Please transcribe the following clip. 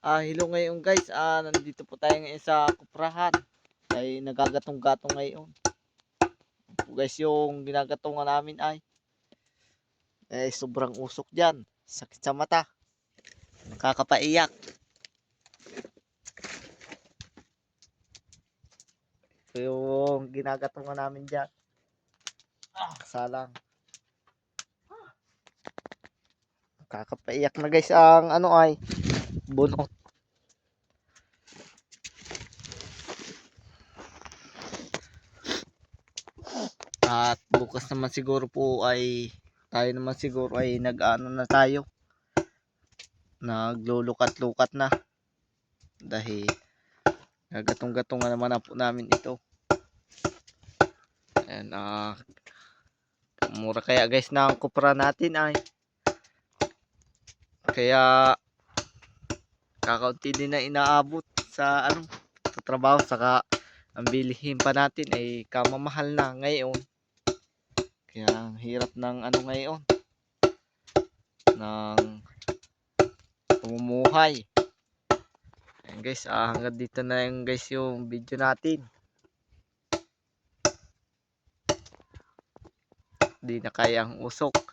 Hello ngayon guys, nandito po tayo ngayon sa kuprahan. Ay nagagatong-gatong ngayon. Po guys, yung ginagatungan namin ay sobrang usok diyan. Sakit sa mata. Nakakapaiyak. Ito yung ginagatungan namin diyan. Kasalang. Nakakapaiyak na guys ang bunot. At bukas naman siguro po ay tayo naman siguro ay nag-ano na tayo. Naglulukat-lukat na. Dahil nagatong-gatungan naman na po namin ito. Ayan, mura kaya guys ng kupra natin ay. Kaya kakaunti din na inaabot sa sa trabaho, saka ang bilihin pa natin ay kamamahal na ngayon. Kaya ang hirap ng ngayon ng pamumuhay. Ayan guys, hanggang dito na yung guys yung video natin. Di na kaya ang usok.